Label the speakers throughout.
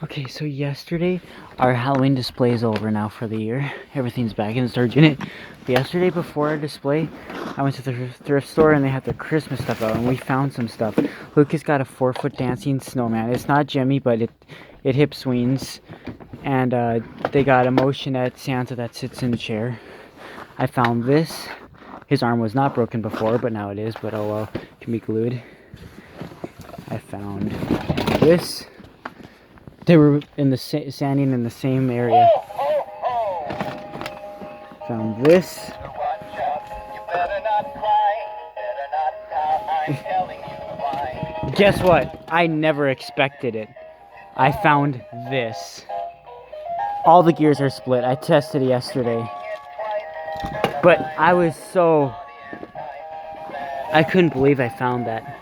Speaker 1: Okay, so yesterday, our Halloween display is over now for the year. Everything's back in the storage unit. But yesterday, before our display, I went to the thrift store and they had their Christmas stuff out, and we found some stuff. Lucas got a 4-foot dancing snowman. It's not Jimmy, but it hip swings. And they got a motionette Santa that sits in a chair. I found this. His arm was not broken before, but now it is, but oh well, it can be glued. I found this. They were in the standing in the same area. Found this. Guess what? I never expected it. I found this. All the gears are split. I tested it yesterday. But I couldn't believe I found that.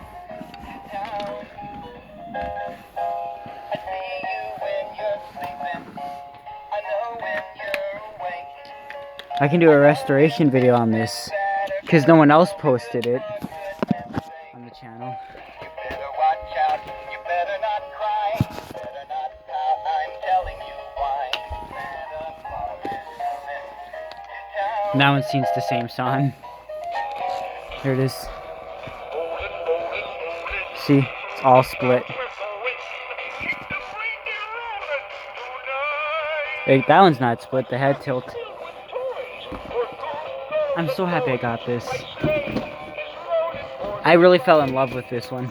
Speaker 1: I can do a restoration video on this because no one else posted it on the channel. And that one sings the same song. Here it is. See, it's all split. Wait, that one's not split, the head tilt. I'm so happy I got this. I really fell in love with this one.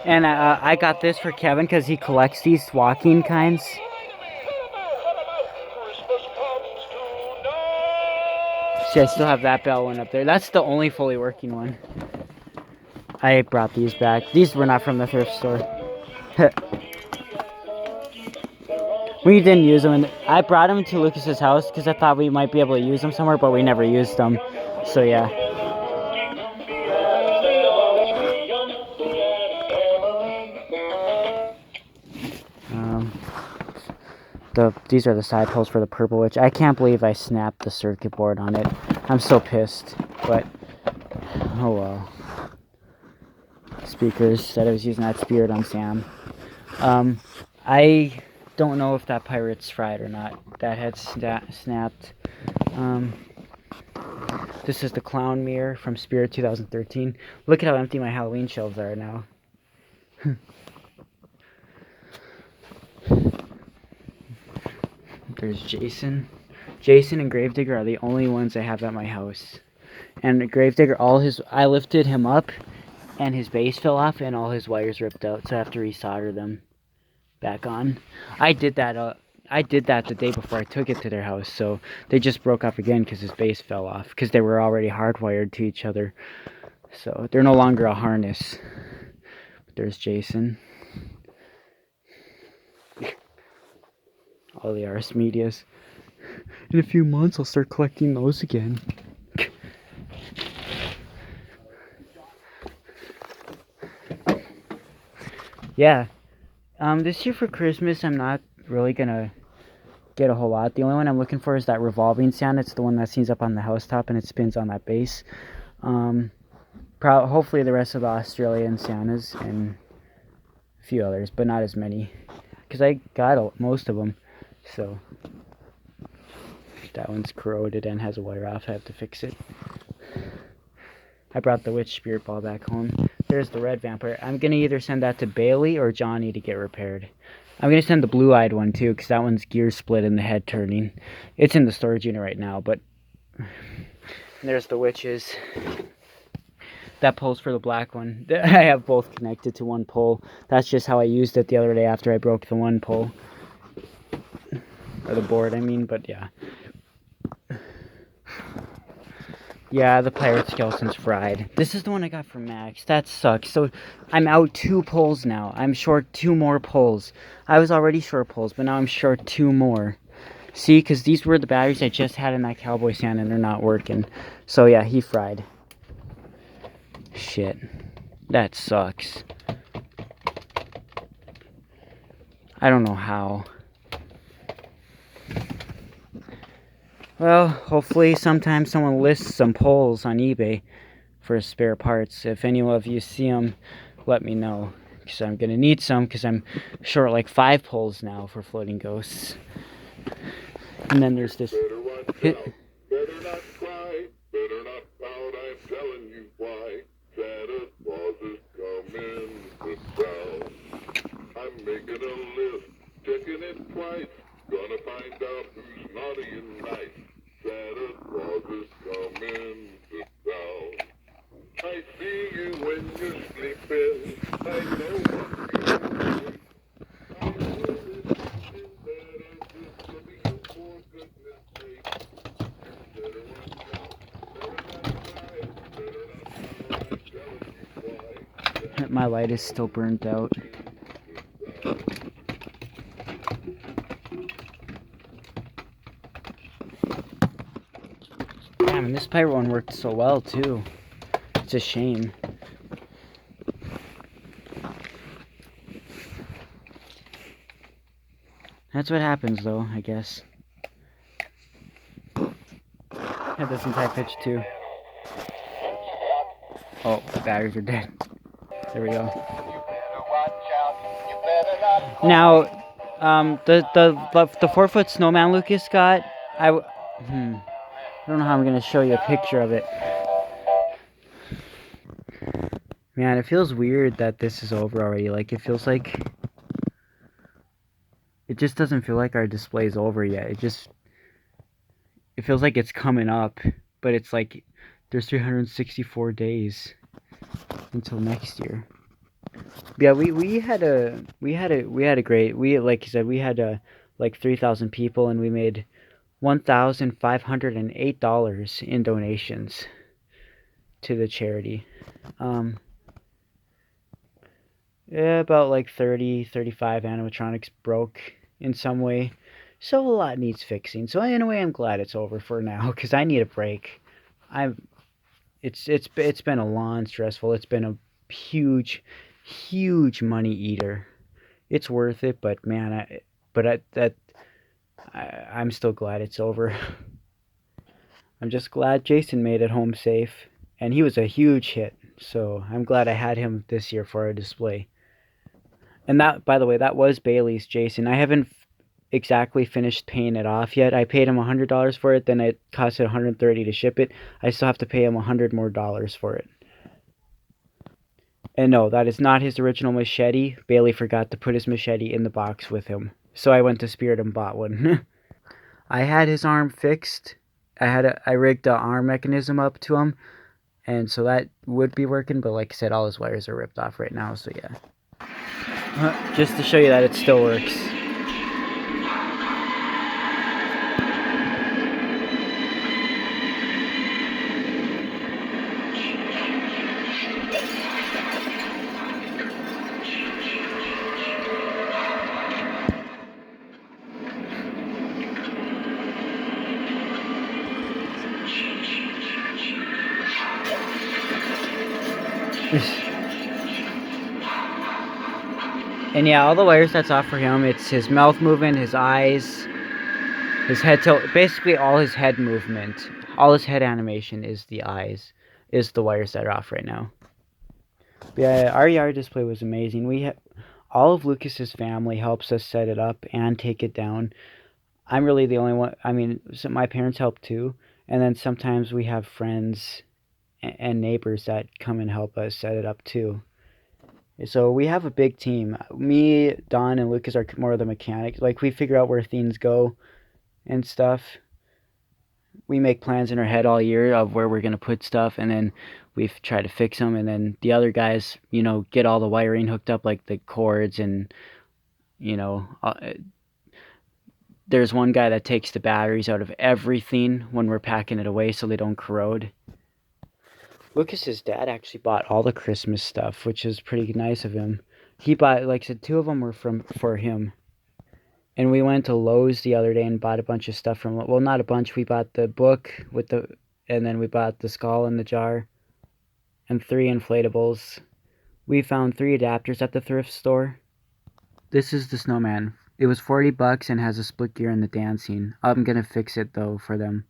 Speaker 1: And I got this for Kevin because he collects these walking kinds. See, I still have that bell one up there. That's the only fully working one. I brought these back. These were not from the thrift store. We didn't use them. I brought them to Lucas's house because I thought we might be able to use them somewhere, but we never used them. So yeah. These are the side poles for the purple witch. I can't believe I snapped the circuit board on it. I'm so pissed, but oh well. Speakers that I was using that spirit on Sam. I don't know if that pirate's fried or not. That had snapped. This is the clown mirror from Spirit 2013. Look at how empty my Halloween shelves are now. There's Jason. Jason and Gravedigger are the only ones I have at my house. And Gravedigger, I lifted him up and his base fell off and all his wires ripped out, so I have to resolder them back on. I did that the day before I took it to their house, so they just broke off again because his base fell off because they were already hardwired to each other. So they're no longer a harness. There's Jason. All the Ars Medias. In a few months I'll start collecting those again. Yeah. This year for Christmas I'm not really gonna get a whole lot. The only one I'm looking for is that revolving Santa. It's the one that sits up on the housetop and it spins on that base. Hopefully the rest of the Australian Santas and a few others, but not as many. Because I got most of them. So that one's corroded and has a wire off. I have to fix it. I brought the witch spirit ball back home. There's the red vampire. I'm going to either send that to Bailey or Johnny to get repaired. I'm going to send the blue-eyed one too, because that one's gear split and the head turning. It's in the storage unit right now, but there's the witches. That pole's for the black one. I have both connected to one pole. That's just how I used it the other day after I broke the one pole. Or the board, I mean, but yeah. Yeah, the pirate skeleton's fried. This is the one I got from Max. That sucks. So I'm out 2 poles now. I'm short 2 more poles. I was already short poles, but now I'm short 2 more. See, because these were the batteries I just had in that Cowboy Santa and they're not working. So yeah, he fried. Shit. That sucks. I don't know how. Well, hopefully sometime someone lists some poles on eBay for spare parts. If any of you see them, let me know. Because I'm going to need some, because I'm short like 5 poles now for floating ghosts. And then there's this...
Speaker 2: Better watch out. Better not cry. Better not pout. I'm telling you why. Santa Claus is coming to town. I'm making a list, checking it twice. Gonna find out who's naughty and nice. Santa Claus is coming to town. I see you when you're sleeping. I know what you're doing. I know that something better just giving you for goodness sake. You better watch out. Better not cry. Better not pout. I'm telling you why.
Speaker 1: My light is still burnt out. Damn, and this pirate one worked so well too. It's a shame. That's what happens though, I guess. Had this entire pitch too. Oh, the batteries are dead. There we go. Now, the 4-foot snowman Lucas got, I don't know how I'm gonna show you a picture of it. Man, it feels weird that this is over already. Like, it feels like... It just doesn't feel like our display's over yet. It feels like it's coming up, but it's like there's 364 days until next year. Yeah, we had a great, like you said, we had like 3,000 people, and we made $1,508 in donations to the charity. Yeah, about like 35 animatronics broke in some way, so a lot needs fixing. So in a way, I'm glad it's over for now, because I need a break. It's been a long stressful. It's been a huge money eater. It's worth it, but man, I'm still glad it's over. I'm just glad Jason made it home safe, and he was a huge hit. So I'm glad I had him this year for a display. And that, by the way, that was Bailey's Jason. I haven't exactly finished paying it off yet. I paid him $100 for it, then it cost $130 to ship it. I still have to pay him $100 more for it. And no, that is not his original machete. Bailey forgot to put his machete in the box with him, so I went to Spirit and bought one. I had his arm fixed. I rigged the arm mechanism up to him, and so that would be working. But like I said, all his wires are ripped off right now. So yeah, just to show you that it still works. And yeah, all the wires that's off for him, it's his mouth movement, his eyes, his head tilt, basically all his head movement, all his head animation is the eyes, is the wires that are off right now. But yeah, our yard display was amazing. All of Lucas's family helps us set it up and take it down. I'm really the only one. I mean, my parents help too, and then sometimes we have friends and neighbors that come and help us set it up too. So we have a big team. Me, Don, and Lucas are more of the mechanics. Like, we figure out where things go and stuff. We make plans in our head all year of where we're going to put stuff, and then we try to fix them. And then the other guys, get all the wiring hooked up, like the cords, and, there's one guy that takes the batteries out of everything when we're packing it away so they don't corrode. Lucas's dad actually bought all the Christmas stuff, which is pretty nice of him. He bought, like I said, 2 of them were for him. And we went to Lowe's the other day and bought a bunch of stuff from, well, not a bunch. We bought the book and then we bought the skull in the jar and 3 inflatables. We found 3 adapters at the thrift store. This is the snowman. It was $40 and has a split gear in the dancing. I'm gonna fix it though for them.